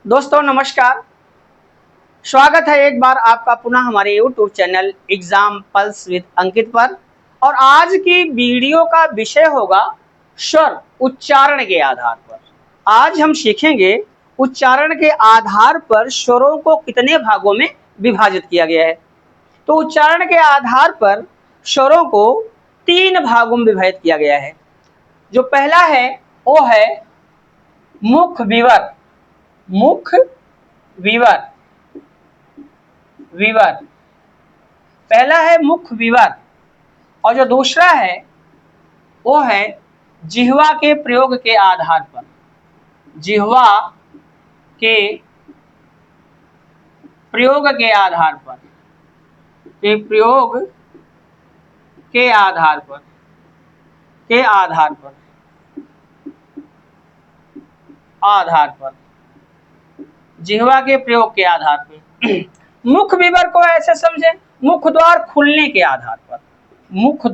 दोस्तों नमस्कार। स्वागत है एक बार आपका पुनः हमारे YouTube channel exam pulse with Ankit पर। और आज की वीडियो का विषय होगा स्वर उच्चारण के आधार पर। आज हम सीखेंगे उच्चारण के आधार पर स्वरों को कितने भागों में विभाजित किया गया है। तो उच्चारण के आधार पर स्वरों को 3 भागों में विभाजित किया गया है। जो पहला है वो है मुख विवर। मुख विवर विवर पहला है मुख विवर। और जो दूसरा है वो है जिह्वा के प्रयोग के आधार पर। जिह्वा के प्रयोग के आधार पर के प्रयोग के आधार पर के आधार पर आधार पर जिह्वा के प्रयोग के आधार पर। मुख विवर को ऐसे समझें, मुख द्वार खुलने के आधार पर। मुख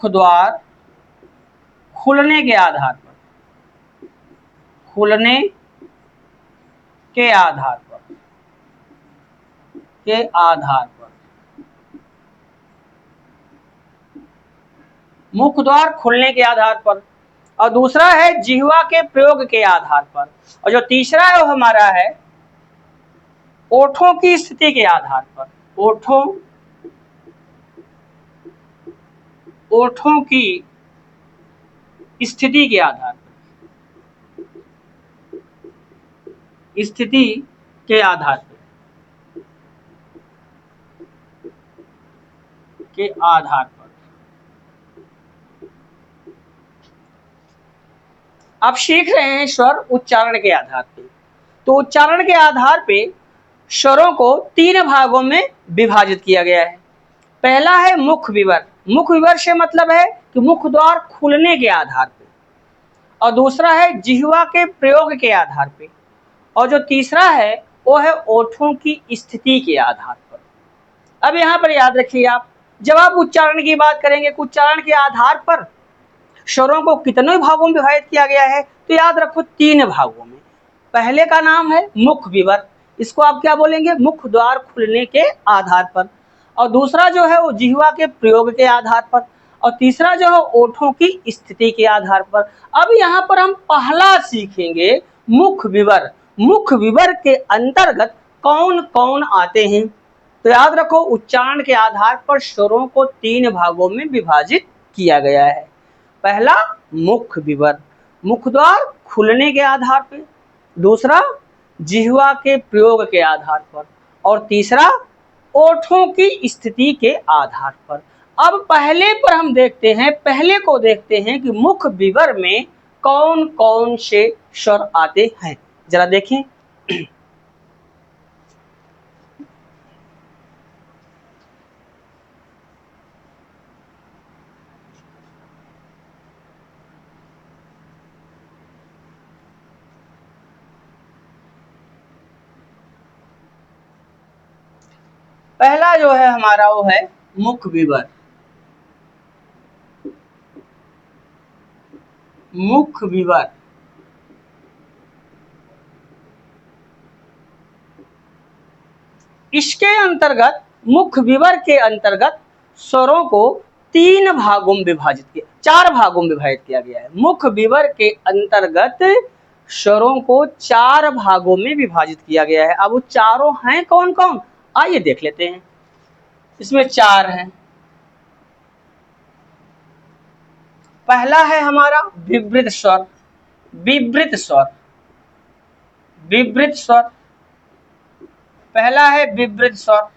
द्वार खुलने के आधार पर। खुलने के आधार पर मुख द्वार खुलने के आधार पर। और दूसरा है जिह्वा के प्रयोग के आधार पर। और जो तीसरा है वो हमारा है ओठों की स्थिति के आधार पर। ओठों की स्थिति के आधार पर। स्थिति के आधार पर आप सीख रहे हैं स्वर उच्चारण के आधार पे। तो उच्चारण के आधार पे स्वरों को 3 भागों में विभाजित किया गया है। पहला है मुख विवर। मुख विवर से मतलब है कि मुख द्वार खुलने के आधार पे। और दूसरा है जिह्वा के प्रयोग के आधार पे। और जो तीसरा है वो है ओठों की स्थिति के आधार पर। अब यहाँ पर याद रखिए, आप जब आप उच्चारण की बात करेंगे, उच्चारण के आधार पर स्वरों को कितने भागों में विभाजित किया गया है, तो याद रखो 3 भागों में। पहले का नाम है मुख विवर, इसको आप क्या बोलेंगे, मुख द्वार खुलने के आधार पर। और दूसरा जो है वो जिह्वा के प्रयोग के आधार पर। और तीसरा जो है ओठों की स्थिति के आधार पर। अब यहाँ पर हम पहला सीखेंगे मुख विवर। मुख विवर के अंतर्गत कौन कौन आते हैं। तो याद रखो उच्चारण के आधार पर स्वरों को 3 भागों में विभाजित किया गया है। पहला मुख विवर, मुख द्वार खुलने के आधार पर। दूसरा जिह्वा के प्रयोग के आधार पर। और तीसरा ओठों की स्थिति के आधार पर। अब पहले पर हम देखते हैं, पहले को देखते हैं कि मुख विवर में कौन कौन से स्वर आते हैं। जरा देखें। पहला जो है हमारा वो है मुख विवर। मुख विवर इसके अंतर्गत, मुख विवर के अंतर्गत स्वरों को 3 भागों में विभाजित किया, 4 भागों में विभाजित किया गया है। मुख विवर के अंतर्गत स्वरों को 4 भागों में विभाजित किया गया है। अब वो चारों हैं कौन कौन, आइए देख लेते हैं। इसमें 4 हैं। पहला है हमारा विवृत स्वर। विवृत स्वर, विवृत स्वर पहला है विवृत स्वर।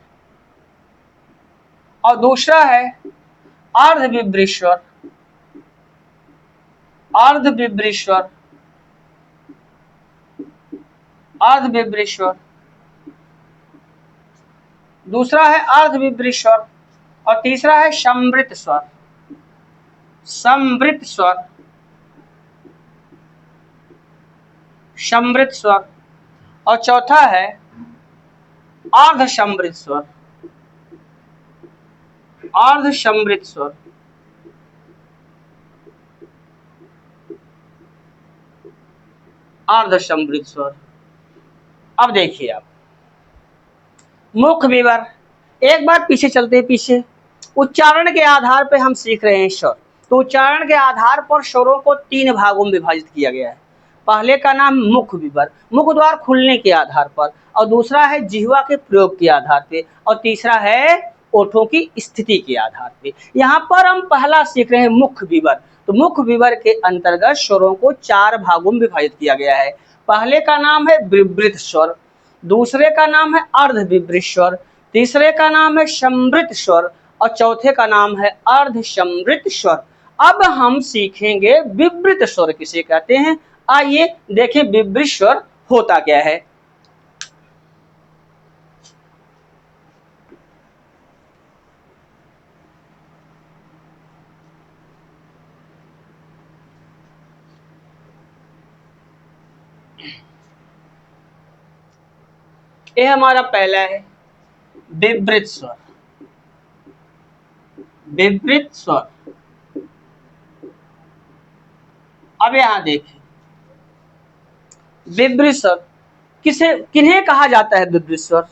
और दूसरा है अर्धविवृत स्वर। अर्धविवृत स्वर, अर्धविवृत स्वर। दूसरा है अर्धविवृत स्वर। और तीसरा है संवृत स्वर। संवृत स्वर, संवृत स्वर। और चौथा है अर्धसंवृत स्वर। अर्धसंवृत स्वर। अर्ध समृद्ध स्वर। अब देखिए आप मुख्य विवर, एक बार पीछे चलते हैं। पीछे उच्चारण के आधार पर हम सीख रहे हैं स्वर। तो उच्चारण के आधार पर स्वरों को 3 भागों में विभाजित किया गया है। पहले का नाम मुख्य विवर, मुख द्वार खुलने के आधार पर, और दूसरा है जिह्वा के प्रयोग के आधार पे, और तीसरा है ओठों की स्थिति के आधार पे। यहाँ पर हम पहला सीख रहे हैं मुख्य विवर। तो मुख्य विवर के अंतर्गत स्वरों को 4 भागों में विभाजित किया गया है। पहले का नाम है विवृत स्वर, दूसरे का नाम है अर्ध विवृत स्वर, तीसरे का नाम है समृत स्वर, और चौथे का नाम है अर्ध समृत स्वर। अब हम सीखेंगे विवृत स्वर किसे कहते हैं। आइए देखें विवृत स्वर होता क्या है। ये हमारा पहला है विवृत स्वर। विवृत स्वर। अब यहां देखें विवृत स्वर किन्हें कहा जाता है। विवृत स्वर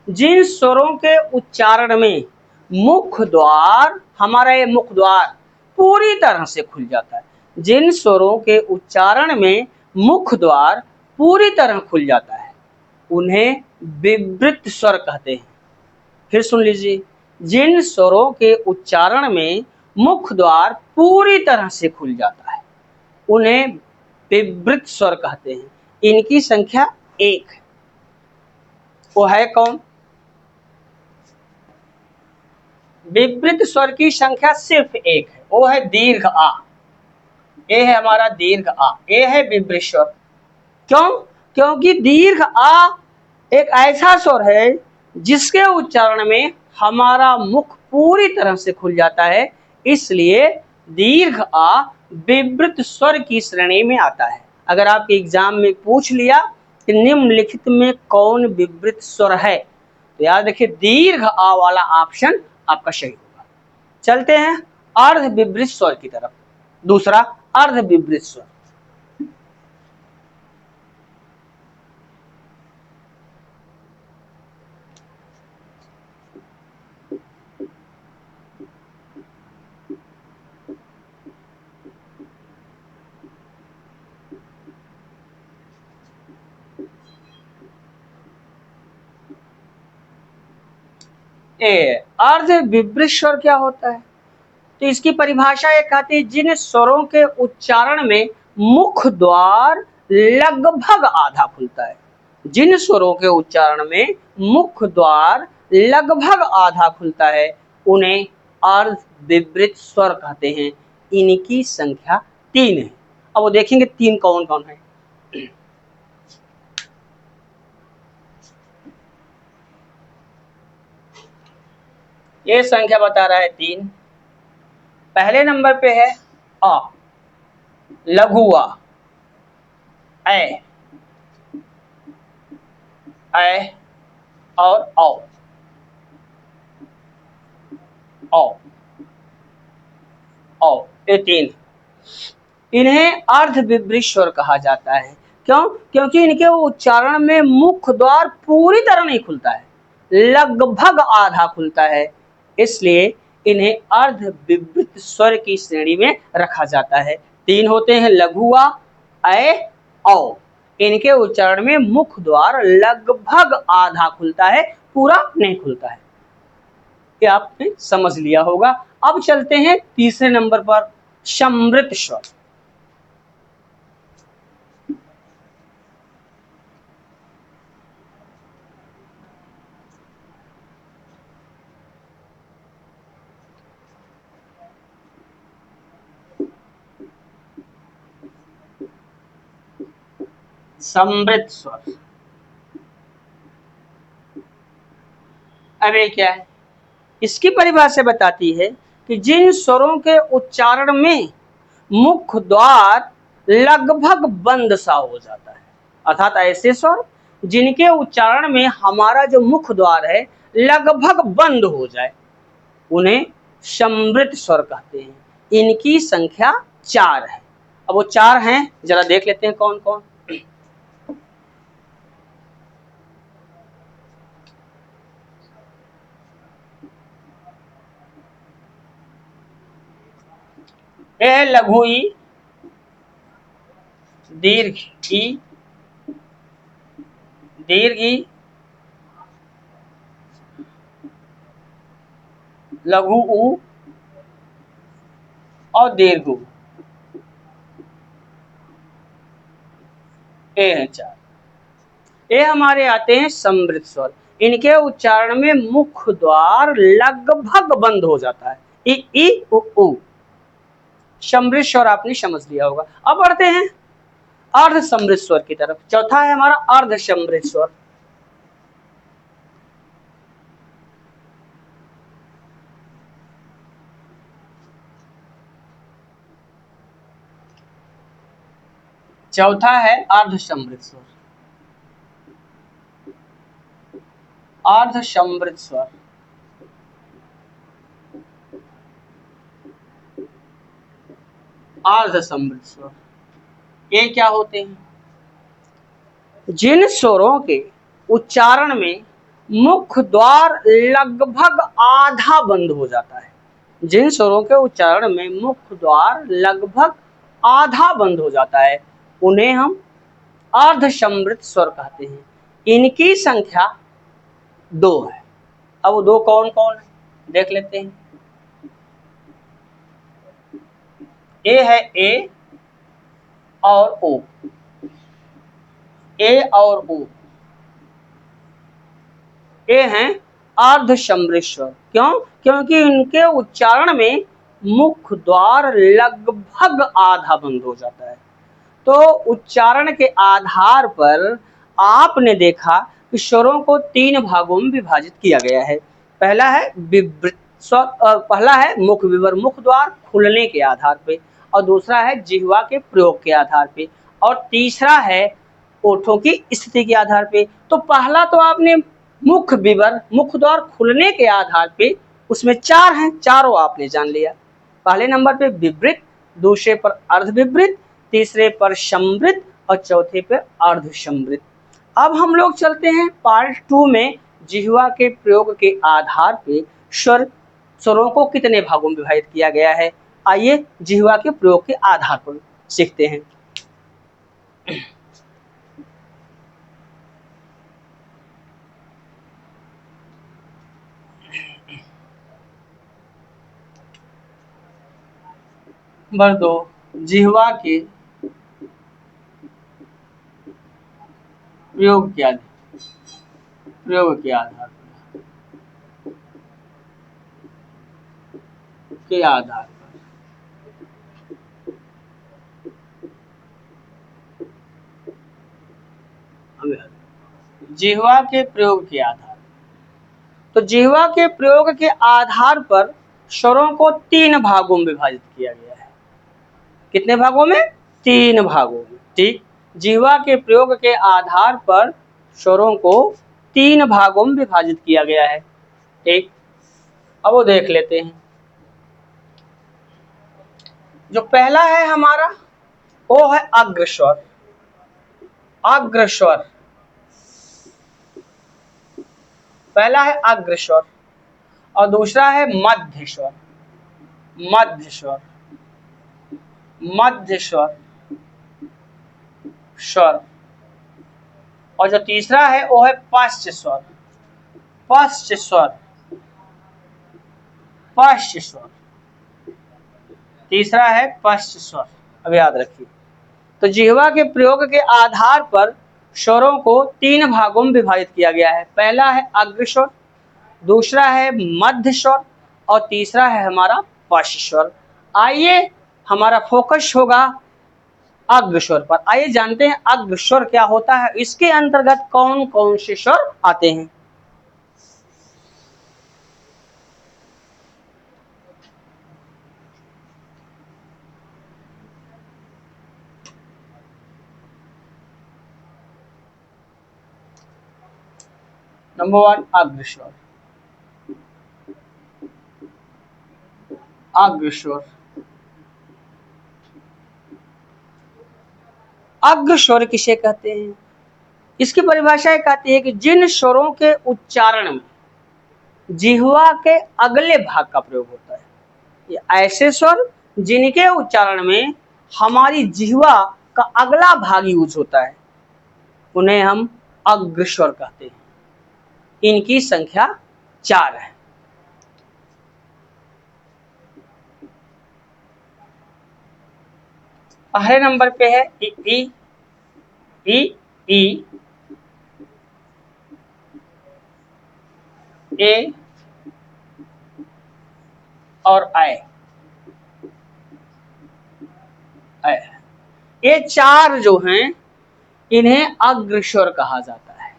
जिन स्वरों के उच्चारण में मुख द्वार, हमारा ये मुख द्वार पूरी तरह से खुल जाता है। जिन स्वरों के उच्चारण में मुख द्वार पूरी तरह खुल जाता है उन्हें विवृत स्वर कहते हैं। फिर सुन लीजिए, जिन स्वरों के उच्चारण में मुख द्वार पूरी तरह से खुल जाता है उन्हें विवृत स्वर कहते हैं। इनकी संख्या 1 है। वो है कौन। विवृत स्वर की संख्या सिर्फ 1 है, वो है दीर्घ आ। ये है हमारा दीर्घ आ, ये है विवृत स्वर। क्यों? क्योंकि दीर्घ आ एक ऐसा स्वर है जिसके उच्चारण में हमारा मुख पूरी तरह से खुल जाता है, इसलिए दीर्घ आ विवृत स्वर की श्रेणी में आता है। अगर आपके एग्जाम में पूछ लिया कि निम्नलिखित में कौन विवृत स्वर है, तो याद रखिए दीर्घ आ वाला ऑप्शन आपका सही होगा। चलते हैं अर्ध विवृत स्वर की तरफ। दूसरा अर्ध विवृत स्वर। अर्ध विवृत स्वर क्या होता है। तो इसकी परिभाषा ये कहती है जिन स्वरों के उच्चारण में मुख द्वार लगभग आधा खुलता है। जिन स्वरों के उच्चारण में मुख द्वार लगभग आधा खुलता है उन्हें अर्ध विवृत स्वर कहते हैं। इनकी संख्या 3 है। अब वो देखेंगे 3 कौन कौन है। ये संख्या बता रहा है 3। पहले नंबर पे है अ, लघु आ, ए और औ। ये 3 इन्हें अर्ध विवृत स्वर कहा जाता है। क्यों? क्योंकि इनके उच्चारण में मुख द्वार पूरी तरह नहीं खुलता है, लगभग आधा खुलता है, इसलिए इन्हें अर्ध विवृत स्वर की श्रेणी में रखा जाता है। 3 होते हैं लघु आ, ए, औ। इनके उच्चारण में मुख द्वार लगभग आधा खुलता है, पूरा नहीं खुलता है। ये आपने समझ लिया होगा। अब चलते हैं तीसरे नंबर पर समृत स्वर। समृत स्वर। अब ये क्या है। इसकी परिभाषा बताती है कि जिन स्वरों के उच्चारण में मुख द्वार लगभग बंद सा हो जाता है, अर्थात ऐसे स्वर जिनके उच्चारण में हमारा जो मुख द्वार है लगभग बंद हो जाए उन्हें समृत स्वर कहते हैं। इनकी संख्या 4 है। अब वो 4 हैं, जरा देख लेते हैं कौन कौन। ए है लघु ई, दीर्घ ई, दीर्घ ई, लघु ऊ और दीर्घ ऊ। ए है 4। ये हमारे आते हैं समृद्ध स्वर। इनके उच्चारण में मुख्य द्वार लगभग बंद हो जाता है। ई उ। समृद्ध स्वर आपने समझ लिया होगा। अब बढ़ते हैं अर्ध समृद्ध स्वर की तरफ। चौथा है हमारा अर्ध समृद्ध स्वर। चौथा है अर्ध समृद्ध स्वर। अर्ध समृद्ध स्वर, अर्ध समृद्ध स्वर ये क्या होते हैं? जिन स्वरों के उच्चारण में मुख्य द्वार लगभग आधा बंद हो जाता है। जिन स्वरों के उच्चारण में मुख्य द्वार लगभग आधा बंद हो जाता है उन्हें हम अर्ध समृद्ध स्वर कहते हैं। इनकी संख्या 2 है। अब वो 2 कौन कौन है देख लेते हैं। ए है ए और ओ, ए और ओ, ये हैं अर्ध समृद्ध स्वर। क्यों? क्योंकि इनके उच्चारण में मुख्य द्वार लगभग आधा बंद हो जाता है। तो उच्चारण के आधार पर आपने देखा कि स्वरों को 3 भागों में विभाजित किया गया है। पहला है विवृत स्वर, पहला है मुख विवर, मुख द्वार खुलने के आधार पे, और दूसरा है जिह्वा के प्रयोग के आधार पे, और तीसरा है ओठों की स्थिति के आधार पे। तो पहला तो आपने मुख विवर, मुख द्वार खुलने के आधार पे, उसमें 4 हैं, चारों आपने जान लिया। पहले नंबर पे विवृत, दूसरे पर अर्ध विवृत, तीसरे पर समृद्ध और चौथे पर अर्ध समृद्ध। अब हम लोग चलते हैं पार्ट 2 में। जिह्वा के प्रयोग के आधार पे स्वरों को कितने भागों में विभाजित किया गया है, आइए जिह्वा के प्रयोग के आधार पर सीखते हैं। नंबर 2, जिह्वा के प्रयोग के आधार पर जिह्वा के प्रयोग के आधार। तो जिह्वा के प्रयोग के आधार पर स्वरों को 3 भागों में विभाजित किया गया है। कितने भागों में? 3 भागों में। ठीक, जिह्वा के प्रयोग के आधार पर स्वरों को 3 भागों में विभाजित किया गया है। ठीक, अब वो देख लेते हैं। जो पहला है हमारा वो है अग्रस्वर। अग्रस्वर पहला है अग्रस्वर, और दूसरा है मध्य स्वर। मध्य स्वर, मध्य स्वर स्वर, और जो तीसरा है वो है पश्च स्वर। पश्च स्वर, पश्च स्वर, तीसरा है पश्च स्वर। अब याद रखिए। तो जिह्वा के प्रयोग के आधार पर स्वरों को 3 भागों में विभाजित किया गया है। पहला है अग्रस्वर, दूसरा है मध्य स्वर, और तीसरा है हमारा पश्च स्वर। आइए हमारा फोकस होगा अग्रस्वर पर। आइए जानते हैं अग्रस्वर क्या होता है, इसके अंतर्गत कौन कौन से स्वर आते हैं। नंबर 1 अग्रस्वर। अग्रस्वर, अग्रस्वर किसे कहते हैं? इसकी परिभाषा कहती है कि जिन स्वरों के उच्चारण में जिह्वा के अगले भाग का प्रयोग होता है। ये ऐसे स्वर जिनके उच्चारण में हमारी जिह्वा का अगला भाग यूज होता है उन्हें हम अग्रस्वर कहते हैं। इनकी संख्या 4 है। पहले नंबर पे है ई ई ई ए और ऐ। ये 4 जो हैं इन्हें अग्रस्वर कहा जाता है।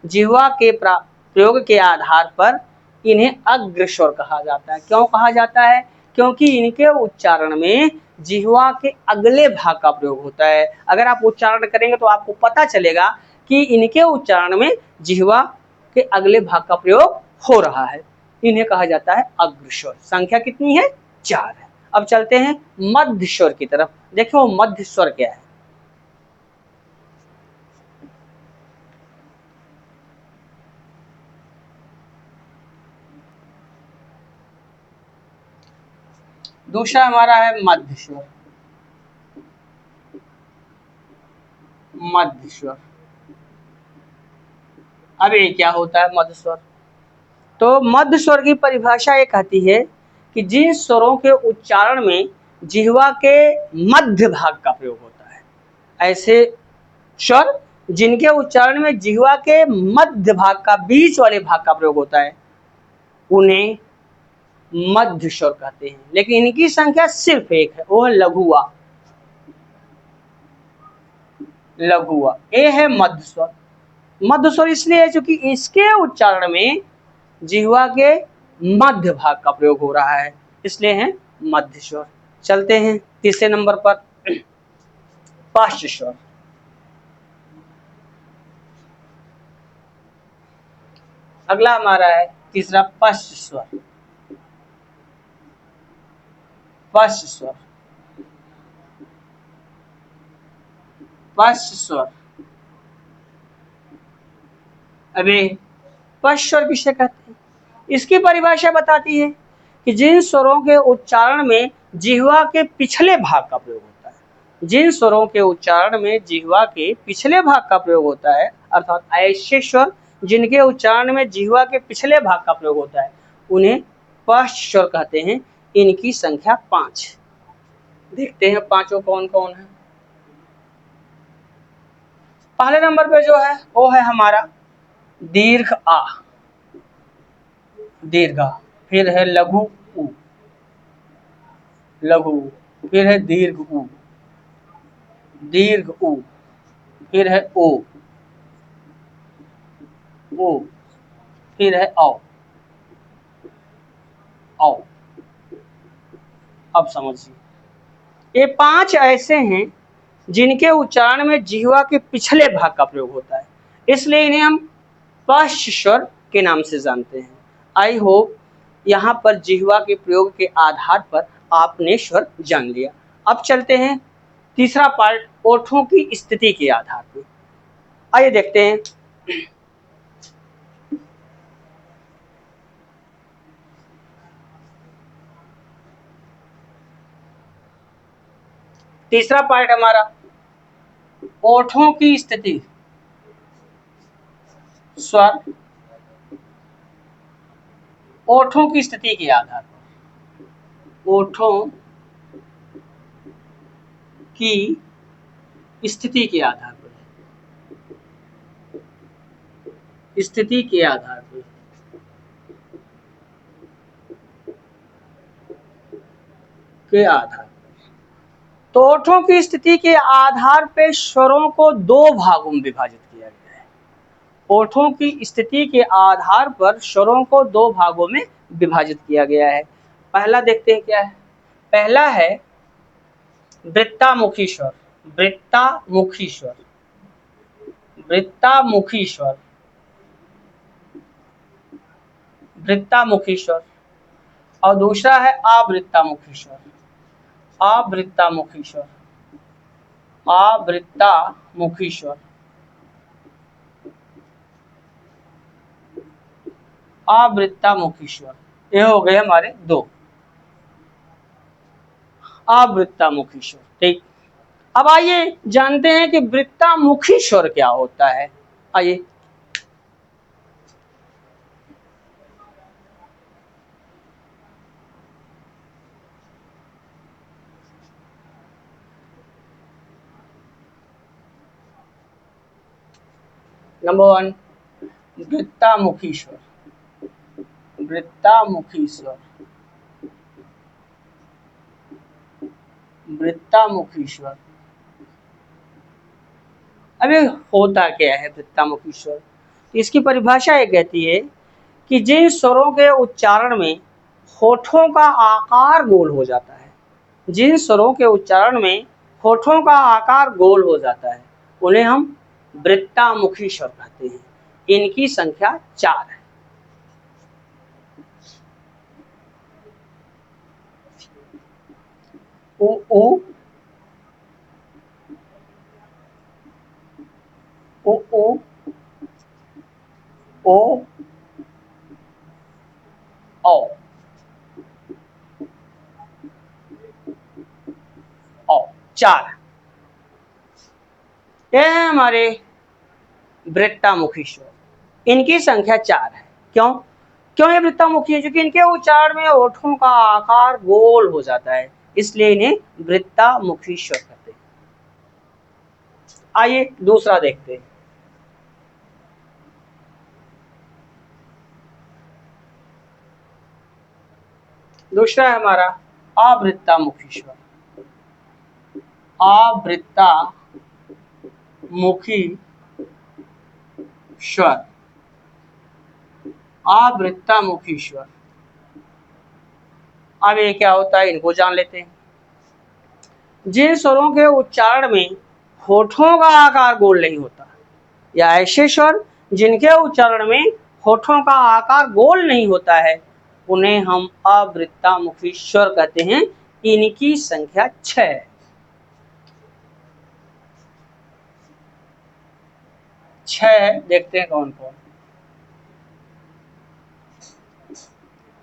जिह्वा के प्रयोग के आधार पर इन्हें अग्रस्वर कहा जाता है। क्यों कहा जाता है? क्योंकि इनके उच्चारण में जिह्वा के अगले भाग का प्रयोग होता है। अगर आप उच्चारण करेंगे तो आपको पता चलेगा कि इनके उच्चारण में जिह्वा के अगले भाग का प्रयोग हो रहा है। इन्हें कहा जाता है अग्रस्वर। संख्या कितनी है? 4 है। अब चलते हैं मध्य स्वर की तरफ। देखो मध्य स्वर क्या है। दूसरा हमारा है मध्य स्वर। मध्य स्वर। अब ये क्या होता है मध्य स्वर? तो मध्य स्वर की परिभाषा ये कहती है कि जिन स्वरों के उच्चारण में जिह्वा के मध्य भाग का प्रयोग होता है, ऐसे स्वर जिनके उच्चारण में जिह्वा के मध्य भाग का, बीच वाले भाग का प्रयोग होता है, उन्हें मध्य स्वर कहते हैं। लेकिन इनकी संख्या सिर्फ एक है, वो है लघुआ। लघुआ ये है मध्य स्वर। मध्य स्वर इसलिए है क्योंकि इसके उच्चारण में जिह्वा के मध्य भाग का प्रयोग हो रहा है, इसलिए है मध्य स्वर। चलते हैं तीसरे नंबर पर पार्श्व स्वर। अगला हमारा है तीसरा पार्श्व स्वर। पार्श्व स्वर। पार्श्व स्वर। अभी पार्श्व स्वर किसे कहते हैं? इसकी परिभाषा बताती है कि जिन स्वरों के उच्चारण में जिह्वा के पिछले भाग का प्रयोग होता है, जिन स्वरों के उच्चारण में जिह्वा के पिछले भाग का प्रयोग होता है, अर्थात ऐसे स्वर जिनके उच्चारण में जिह्वा के पिछले भाग का प्रयोग होता है, उन्हें पार्श्व स्वर कहते हैं। इनकी संख्या 5। देखते हैं पांचों कौन कौन है। पहले नंबर पे जो है वो है हमारा दीर्घ आ, दीर्घा। फिर है लघु उ, लघु। फिर है दीर्घ उ, दीर्घ उ। फिर है ओ, ओ। फिर है औ, औ। अब समझिए, ये 5 ऐसे हैं जिनके उच्चारण में जिह्वा के पिछले भाग का प्रयोग होता है, इसलिए इन्हें हम पार्श्व स्वर के नाम से जानते हैं। आई होप यहाँ पर जिह्वा के प्रयोग के आधार पर आपने स्वर जान लिया। अब चलते हैं तीसरा पार्ट, ओठों की स्थिति के आधार पर। आइए देखते हैं। तीसरा पार्ट हमारा ओठों की स्थिति, स्वर ओठों की स्थिति के आधार पर। ओठों की स्थिति के आधार पर, स्थिति के आधार पर, के आधार। तो ओठों की स्थिति के आधार पर स्वरों को 2 भागों में विभाजित किया गया है। ओठों की स्थिति के आधार पर स्वरों को 2 भागों में विभाजित किया गया है। पहला देखते हैं क्या है। पहला है वृत्तामुखी स्वर। वृत्तामुखी स्वर, वृत्तामुखी स्वर, वृत्तामुखी स्वर। और दूसरा है आवृत्तामुखी स्वर, आवृत्तामुखी स्वर, आवृत्तामुखी स्वर, आवृत्तामुखी स्वर। ये हो गए हमारे 2। अवृत्तामुखी स्वर। ठीक, अब आइए जानते हैं कि वृत्तामुखी स्वर क्या होता है। आइए, नंबर 1, वृत्तामुखी स्वर। वृत्तामुखी स्वर, वृत्तामुखी स्वर। अब ये होता क्या है वृत्तामुखी स्वर? इसकी परिभाषा ये कहती है कि जिन स्वरों के उच्चारण में होठों का आकार गोल हो जाता है, जिन स्वरों के उच्चारण में होठों का आकार गोल हो जाता है, उन्हें हम वृत्तामुखी स्वर कहते हैं। इनकी संख्या 4 है। उ उ उ उ ओ औ औ 4 ये है हमारे वृत्तामुखी स्वर। इनकी संख्या 4 है। क्यों क्यों ये वृत्तामुखी है? क्योंकि इनके उच्चारण में होठों का आकार गोल हो जाता है, इसलिए इन्हें वृत्तामुखी स्वर कहते हैं। आइए दूसरा देखते हैं। दूसरा है हमारा आवृत्तामुखी स्वर। आवृत्तामुखी स्वर, आवृत्तामुखी स्वर। अब ये क्या होता है, इनको जान लेते हैं। जिन स्वरों के उच्चारण में होठों का आकार गोल नहीं होता, या ऐसे स्वर जिनके उच्चारण में होठों का आकार गोल नहीं होता है, उन्हें हम अवृत्तामुखी स्वर कहते हैं। इनकी संख्या 6 है। 6 देखते हैं कौन कौन।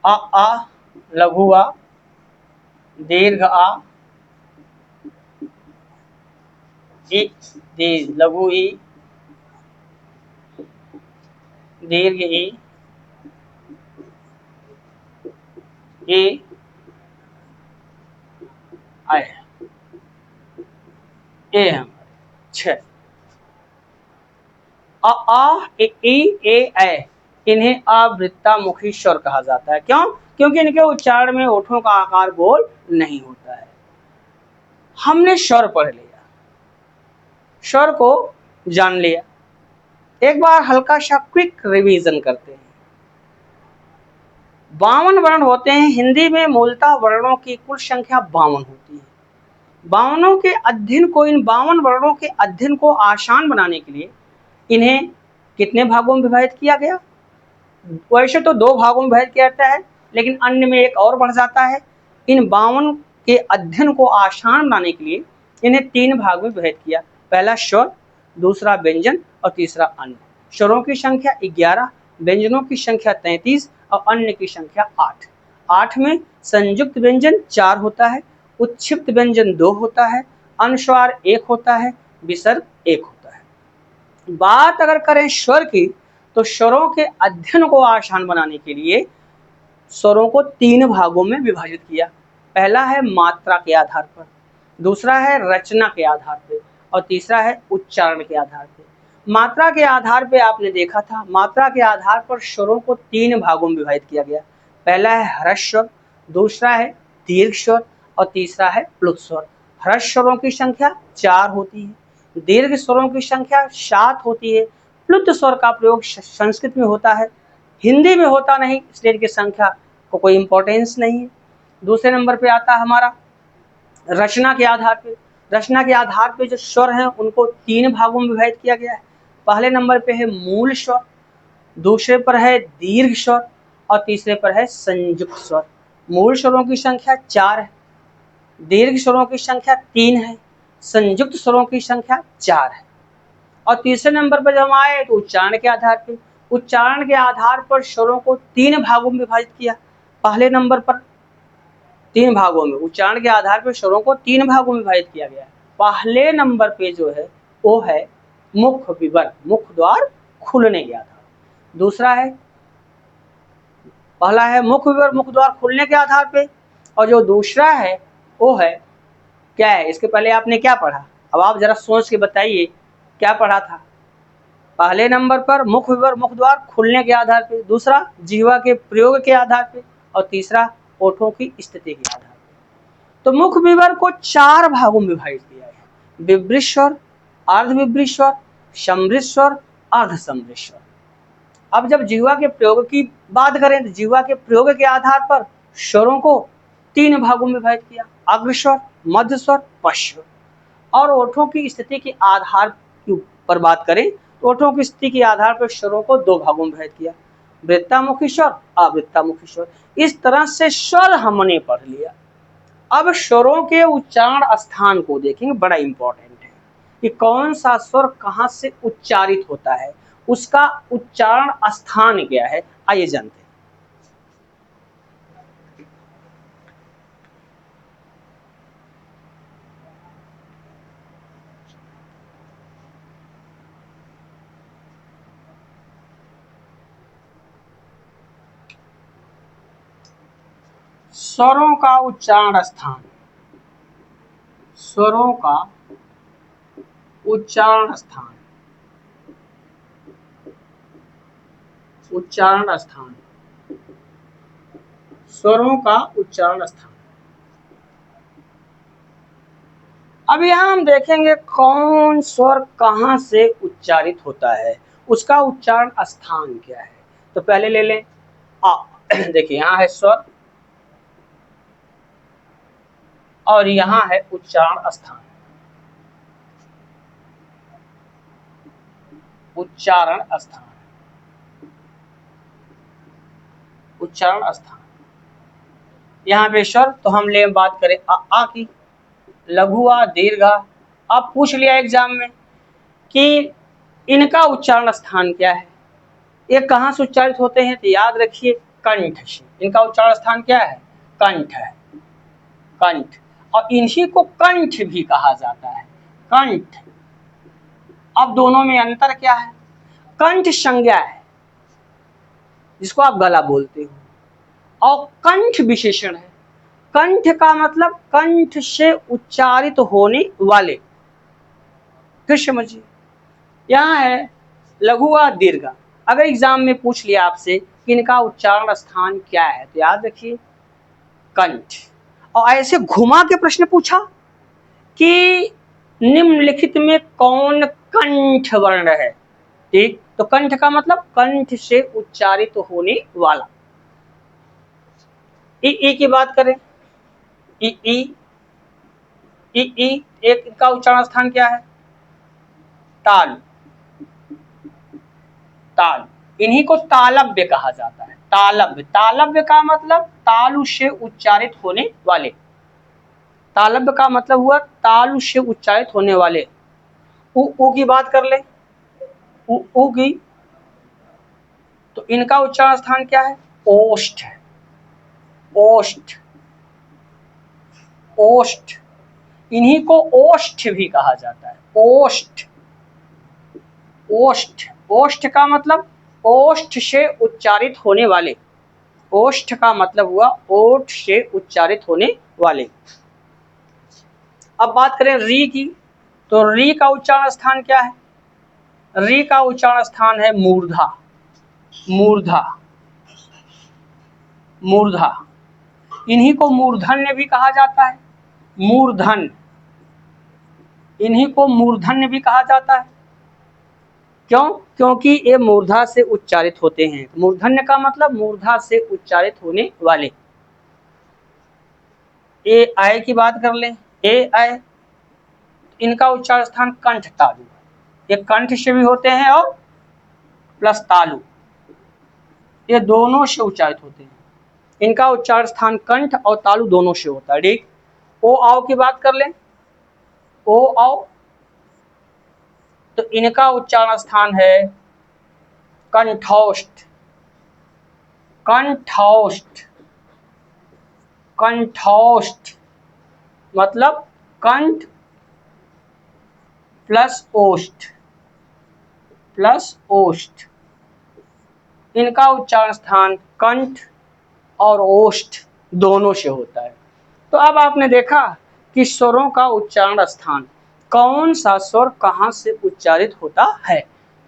आ लघु आ, दीर्घ आ, ई लघु ई, दीर्घ ई, ए आय, ए हम 6। ए इन्हें अवृत्तामुखी स्वर कहा जाता है। क्यों? क्योंकि इनके उच्चारण में होठों का आकार गोल नहीं होता है। हमने स्वर पढ़ लिया, स्वर को जान लिया। एक बार हल्का सा क्विक रिवीजन करते हैं। 52 वर्ण होते हैं। हिंदी में मूलतः वर्णों की कुल संख्या 52 होती है। 52 वर्णों के अध्ययन को आसान बनाने के लिए इन्हें कितने भागों में विभाजित किया गया? वैसे तो 2 भागों में विभाजित किया जाता है, लेकिन अन्य में एक और बढ़ जाता है। इन 52 के अध्ययन को आसान बनाने के लिए इन्हें 3 भाग में विभाजित किया। पहला स्वर, दूसरा व्यंजन और तीसरा अन्य। स्वरों की संख्या 11, व्यंजनों की संख्या 33 और अन्य की संख्या 8। 8 में संयुक्त व्यंजन 4 होता है, उत्क्षिप्त व्यंजन 2 होता है, अनुस्वार 1 होता है, विसर्ग 1 होता है। बात अगर करें स्वर की, तो स्वरों के अध्ययन को आसान बनाने के लिए स्वरों को 3 भागों में विभाजित किया। पहला है मात्रा के आधार पर, दूसरा है रचना के आधार पर और तीसरा है उच्चारण के आधार पर। मात्रा के आधार पर आपने देखा था, मात्रा के आधार पर स्वरों को 3 भागों में विभाजित किया गया। पहला है ह्रस्व स्वर, दूसरा है दीर्घ स्वर और तीसरा है प्लुत स्वर। ह्रस्व स्वरों की संख्या 4 होती है, दीर्घ स्वरों की संख्या 7 होती है। प्लुत स्वर का प्रयोग संस्कृत में होता है, हिंदी में होता नहीं, इसलिए इनकी संख्या को कोई इंपॉर्टेंस नहीं है। दूसरे नंबर पे आता है हमारा रचना के आधार पे। रचना के आधार पे जो स्वर हैं उनको 3 भागों में विभाजित किया गया है। पहले नंबर पे है मूल स्वर, दूसरे पर है दीर्घ स्वर और तीसरे पर है संयुक्त स्वर। मूल स्वरों की संख्या 4 है, दीर्घ स्वरों की संख्या 3 है, संयुक्त स्वरों की संख्या 4 है। और तीसरे नंबर पर जब हम आए तो उच्चारण के आधार पर। उच्चारण के आधार पर स्वरों को 3 भागों में विभाजित किया। पहले नंबर पर 3 भागों में, उच्चारण के आधार पर स्वरों को 3 भागों में विभाजित किया गया है। पहले नंबर पे जो है वो है मुख विवर, मुख द्वार खुलने के आधार। दूसरा है, पहला है मुख विवर, मुख द्वार खुलने के आधार पे, और जो दूसरा है वो है क्या है, इसके पहले आपने क्या पढ़ा, अब आप जरा सोच के बताइए क्या पढ़ा था। पहले नंबर पर मुख विवर, मुख द्वार खुलने के आधार पे, दूसरा जिह्वा के प्रयोग के आधार पे, और तीसरा ओठों की स्थिति के आधार पे। तो मुख विवर को 4 भागों में विभाजित किया है, विवृत स्वर, अर्धविवृत स्वर, सम्मिश्र स्वर, अर्धसम्मिश्र स्वर। अब जब जिह्वा के प्रयोग की बात करें तो जिह्वा के प्रयोग के आधार पर स्वरों को 3 भागों में विभाजित किया, अग्र स्वर, मध्य स्वर, पश्च स्वर। और ओठों की स्थिति के आधार पर बात करें तो ओठों की स्थिति के आधार पर स्वरों को 2 भागों में विभाजित किया, वृत्तामुखी स्वर, अवृत्तामुखी स्वर। इस तरह से स्वर हमने पढ़ लिया। अब स्वरों के उच्चारण स्थान को देखेंगे, बड़ा इंपॉर्टेंट है कि कौन सा स्वर कहां से उच्चारित होता है, उसका उच्चारण स्थान क्या है, आइए जानते हैं। स्वरों का उच्चारण स्थान, स्वरों का उच्चारण स्थान, उच्चारण स्थान, स्वरों का उच्चारण स्थान। अब यहाँ हम देखेंगे कौन स्वर कहां से उच्चारित होता है, उसका उच्चारण स्थान क्या है। तो पहले ले लें आ, देखिए यहाँ है स्वर और यहाँ है उच्चारण स्थान, उच्चारण स्थान, उच्चारण स्थान। यहाँ पे स्वर, तो हम ले बात करें आ की, लघु आ, दीर्घ आ। अब पूछ लिया एग्जाम में कि इनका उच्चारण स्थान क्या है, ये कहाँ से उच्चारित होते हैं, तो याद रखिए कंठ से। इनका उच्चारण स्थान क्या है, कंठ है, कंठ। और इन्हीं को कंठ भी कहा जाता है, कंठ। अब दोनों में अंतर क्या है, कंठ संज्ञा है जिसको आप गला बोलते हो, और कंठ विशेषण है। कंठ का मतलब कंठ से उच्चारित होने वाले। फिर समझिए, यहाँ है लघु आ, दीर्घ आ। अगर एग्जाम में पूछ लिया आपसे कि इनका उच्चारण स्थान क्या है, तो याद रखिए कंठ। और ऐसे घुमा के प्रश्न पूछा कि निम्नलिखित में कौन कंठ वर्ण है, ठीक, तो कंठ का मतलब कंठ से उच्चारित होने वाला। ई की बात करें, ई ई ई ई एक का उच्चारण स्थान क्या है, ताल, ताल। इन्हीं को तालव्य कहा जाता है, तालव्य। तालव्य का मतलब तालु से उच्चारित होने वाले, तालव्य का मतलब हुआ तालु से उच्चारित होने वाले। उ की बात कर ले, उ की, तो इनका उच्चारण स्थान क्या है, ओष्ठ, ओष्ठ, ओष्ठ। इन्हीं को ओष्ठ भी कहा जाता है, ओष्ठ, ओष्ठ। ओष्ठ का मतलब ओष्ठ से उच्चारित होने वाले, ओष्ठ का मतलब हुआ ओठ से उच्चारित होने वाले। अब बात करें री की, तो री का उच्चारण स्थान क्या है, री का उच्चारण स्थान है मूर्धा, मूर्धा, मूर्धा। इन्हीं को मूर्धन्य भी कहा जाता है, मूर्धन्य। इन्हीं को मूर्धन्य भी कहा जाता है, क्यों, क्योंकि ये मूर्धा से उच्चारित होते हैं। मूर्धन्य का मतलब मूर्धा से उच्चारित होने वाले। ए आय की बात कर लें, ए आय, इनका उच्चारण स्थान कंठ तालु, ये कंठ से भी होते हैं और प्लस तालु, ये दोनों से उच्चारित होते हैं। इनका उच्चारण स्थान कंठ और तालु दोनों से होता है, ठीक। ओ आओ की बात कर लें, ओ आओ, तो इनका उच्चारण स्थान है कंठोष्ठ, कंठोष्ठ, कंठोष्ठ मतलब कंठ प्लस ओष्ठ, इनका उच्चारण स्थान कंठ और ओष्ठ दोनों से होता है। तो अब आपने देखा कि स्वरों का उच्चारण स्थान, कौन सा स्वर कहाँ से उच्चारित होता है।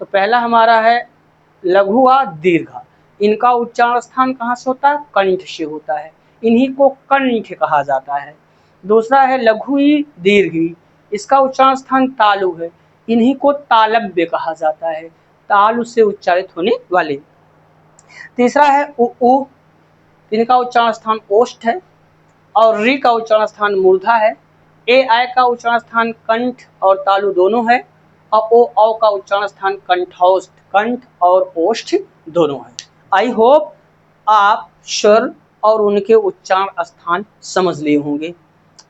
तो पहला हमारा है लघु आ दीर्घ, इनका उच्चारण स्थान कहाँ से होता है, कंठ से होता है, इन्हीं को कंठ कहा जाता है। दूसरा है लघु ई दीर्घ ई, इसका उच्चारण स्थान तालु है, इन्हीं को तालव्य कहा जाता है, तालु से उच्चारित होने वाले। तीसरा है उ, इनका उच्चारण स्थान ओष्ठ है और री का उच्चारण स्थान मूर्धा है। ए आय का उच्चारण स्थान कंठ और तालु दोनों है और ओ औ का उच्चारण स्थान कंठोष्ठ, कंठ और ओष्ठ दोनों है। आई होप आप स्वर और उनके उच्चारण स्थान समझ लिए होंगे।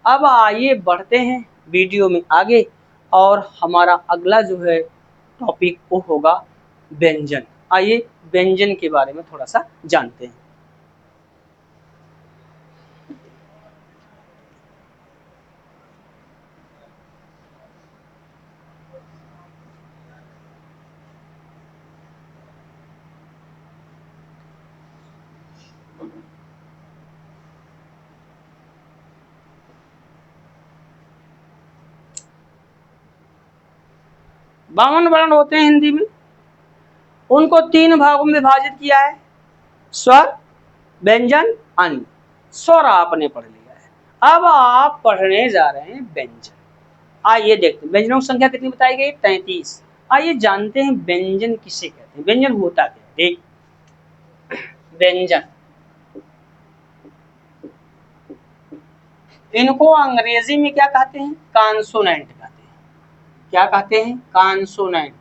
अब आइए बढ़ते हैं वीडियो में आगे और हमारा अगला जो है टॉपिक वो होगा व्यंजन। आइए व्यंजन के बारे में थोड़ा सा जानते हैं। बावन वर्ण होते हैं हिंदी में, उनको 3 भागों में विभाजित किया है, स्वर, व्यंजन, अन्य। स्वर आपने पढ़ लिया है, अब आप पढ़ने जा रहे हैं व्यंजन। आइए देखते हैं व्यंजनों की संख्या कितनी बताई गई, 33। आइए जानते हैं व्यंजन किसे कहते हैं, व्यंजन होता क्या है। देख, व्यंजन इनको अंग्रेजी में क्या कहते हैं, कॉन्सोनेंट कहते हैं। क्या कहते हैं, कॉन्सोनेंट,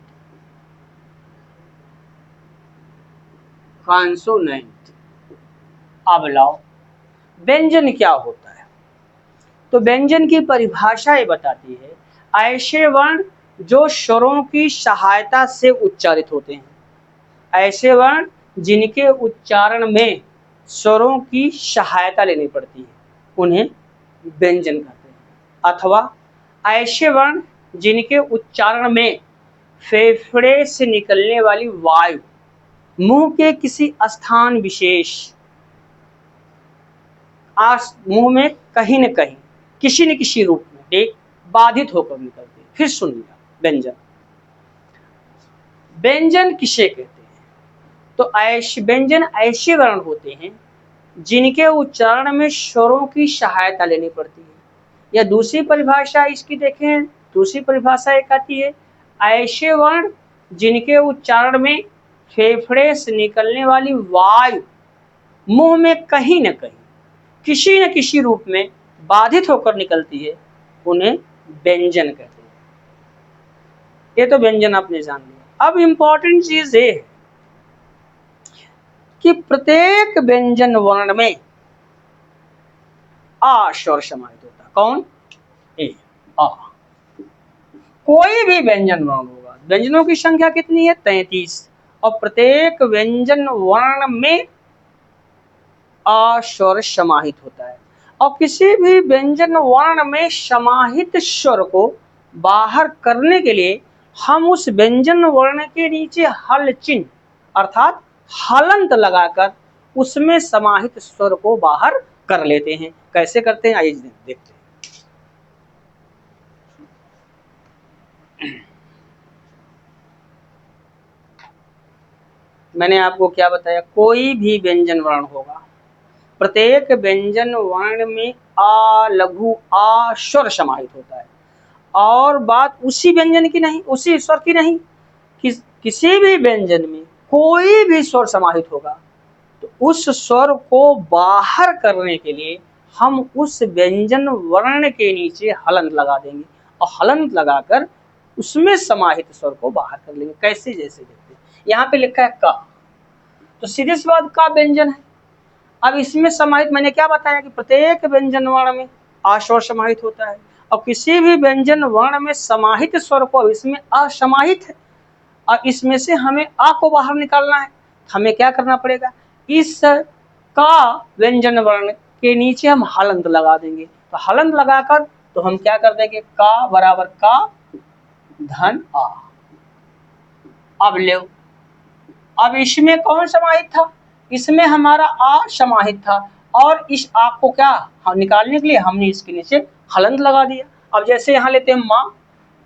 कॉन्सोनेंट। अब लाओ व्यंजन क्या होता है। तो व्यंजन की परिभाषा ये बताती है, ऐसे वर्ण जो स्वरों की सहायता से उच्चारित होते हैं, ऐसे वर्ण जिनके उच्चारण में स्वरों की सहायता लेनी पड़ती है, उन्हें व्यंजन कहते हैं। अथवा ऐसे वर्ण जिनके उच्चारण में फेफड़े से निकलने वाली वायु मुंह के किसी स्थान विशेष, मुंह में कहीं न कहीं किसी न किसी रूप में एक बाधित होकर निकलती है। फिर सुनिएगा, व्यंजन, व्यंजन किसे कहते हैं। तो ऐसे व्यंजन ऐसे वर्ण होते हैं जिनके उच्चारण में स्वरों की सहायता लेनी पड़ती है। या दूसरी परिभाषा इसकी देखें, दूसरी परिभाषा एक आती है, ऐसे वर्ण जिनके उच्चारण में फेफड़े से निकलने वाली वायु मुंह में कहीं न कहीं किसी न किसी रूप में बाधित होकर निकलती है, उन्हें व्यंजन कहते हैं। ये तो व्यंजन आपने जान लिया। अब इंपॉर्टेंट चीज ये है कि प्रत्येक व्यंजन वर्ण में आ स्वर समाहित होता है। कौन, ए, आ। कोई भी व्यंजन वर्ण होगा, व्यंजनों की संख्या कितनी है, 33, और प्रत्येक व्यंजन वर्ण में आ स्वर समाहित होता है। और किसी भी व्यंजन वर्ण में समाहित स्वर को बाहर करने के लिए हम उस व्यंजन वर्ण के नीचे हल चिन्ह अर्थात हलंत लगाकर उसमें समाहित स्वर को बाहर कर लेते हैं। कैसे करते हैं, आइए देखते हैं। मैंने आपको क्या बताया, कोई भी व्यंजन वर्ण होगा, प्रत्येक व्यंजन वर्ण में आ लघु आ स्वर समाहित होता है। और बात उसी व्यंजन की नहीं, उसी स्वर की नहीं, किसी भी व्यंजन में कोई भी स्वर समाहित होगा तो उस स्वर को बाहर करने के लिए हम उस व्यंजन वर्ण के नीचे हलंत लगा देंगे और हलंत लगाकर उसमें समाहित स्वर को बाहर कर लेंगे। कैसे, जैसे देखते हैं, यहाँ पे लिखा है का, तो सीधे सी बात का व्यंजन है। अब इसमें समाहित मैंने क्या बताया कि प्रत्येक व्यंजन वर्ण में आ स्वर समाहित होता है और किसी भी व्यंजन वर्ण में समाहित स्वर को इसमें असमाहित है और इसमें से हमें आ को बाहर निकालना है। हमें क्या करना पड़ेगा, इस का व्यंजन वर्ण के नीचे हम हलंत लगा देंगे। तो हलंत लगाकर तो हम क्या कर देंगे, का बराबर का धन आ। अब ले, अब इसमें कौन समाहित था, इसमें हमारा आ समाहित था, और इस आ को क्या निकालने के लिए हमने इसके नीचे हलंत लगा दिया। अब जैसे यहाँ लेते हैं माँ,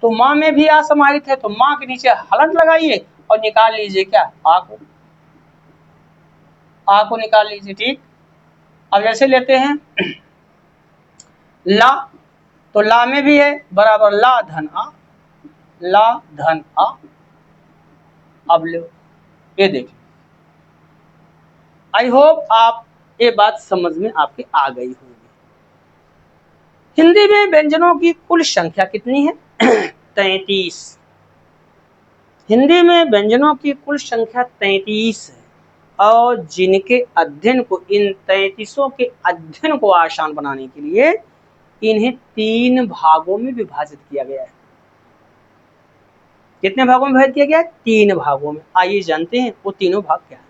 तो माँ में भी आ समाहित है, तो माँ के नीचे हलंत लगाइए और निकाल लीजिए क्या, आ को निकाल लीजिए। ठीक, अब जैसे लेते हैं ला, तो ला में भी है बराबर ला धन आ, ला धन आ। अब लो, ये देखिए, आई होप आप ये बात समझ में आपके आ गई होगी। हिंदी में व्यंजनों की कुल संख्या कितनी है 33। हिंदी में व्यंजनों की कुल संख्या 33 है, और जिनके अध्ययन को, इन 33 के अध्ययन को आसान बनाने के लिए इन्हें 3 भागों में विभाजित किया गया है। कितने भागों में विभाजित किया गया है, 3 भागों में। आइए जानते हैं वो तीनों भाग क्या है।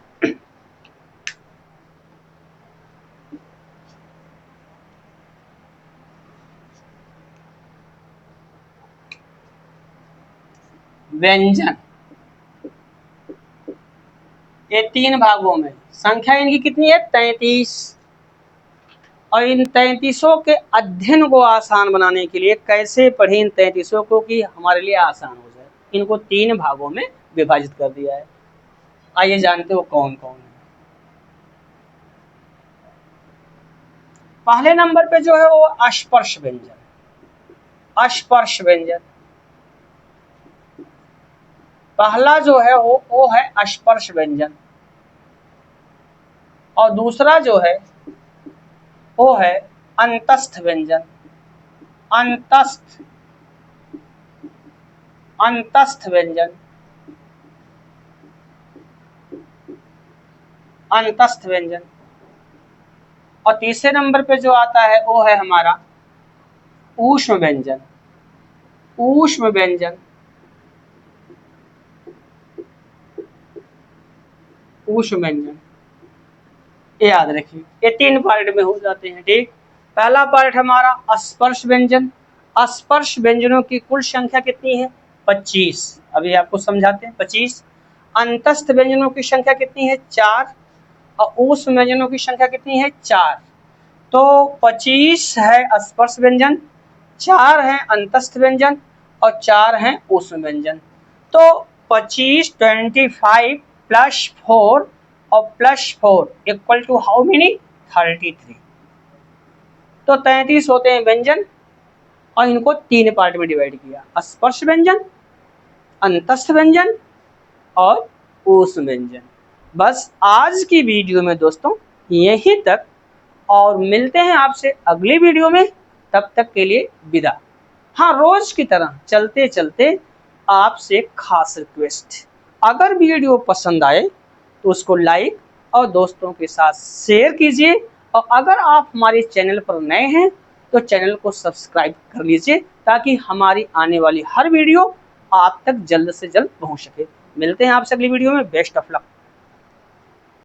व्यंजन, ये 3 भागों में, संख्या इनकी कितनी है 33, और इन 33 के अध्ययन को आसान बनाने के लिए कैसे पढ़े इन 33 को कि हमारे लिए आसान हो जाए, इनको 3 भागों में विभाजित कर दिया है। आइए जानते हो कौन कौन है। पहले नंबर पे जो है वो अस्पर्श व्यंजन, अस्पर्श व्यंजन पहला जो है वो है अस्पर्श व्यंजन, और दूसरा जो है वो है अंतस्थ व्यंजन, अंतस्थ, अंतस्थ व्यंजन, अंतस्थ व्यंजन, और तीसरे नंबर पे जो आता है वो है हमारा ऊष्म व्यंजन, ऊष्म व्यंजन, ऊष्म व्यंजन। ये याद रखिए, ये 3 पार्ट में हो जाते हैं। ठीक, पहला पार्ट हमारा स्पर्श व्यंजन, स्पर्श व्यंजनों की कुल संख्या कितनी है 25, अभी आपको समझाते हैं 25। अंतस्थ व्यंजनों की संख्या कितनी है 4, और ऊष्म व्यंजनों की संख्या कितनी है 4। तो 25 है स्पर्श व्यंजन, 4 है अंतस्थ व्यंजन, और 4 है ऊष्म व्यंजन। तो 25 25 प्लस 4 और plus 4 equal to how many 33। तो 33 होते हैं व्यंजन, और इनको 3 पार्ट में डिवाइड किया, स्पर्श व्यंजन, अंतस्थ व्यंजन और ऊष्म व्यंजन। बस आज की वीडियो में दोस्तों यहीं तक, और मिलते हैं आपसे अगली वीडियो में। तब तक के लिए विदा। हाँ, रोज की तरह चलते चलते आपसे खास रिक्वेस्ट, अगर वीडियो पसंद आए तो उसको लाइक और दोस्तों के साथ शेयर कीजिए, और अगर आप हमारे चैनल पर नए हैं तो चैनल को सब्सक्राइब कर लीजिए, ताकि हमारी आने वाली हर वीडियो आप तक जल्द से जल्द पहुंच सके। मिलते हैं आपसे अगली वीडियो में। Best of luck.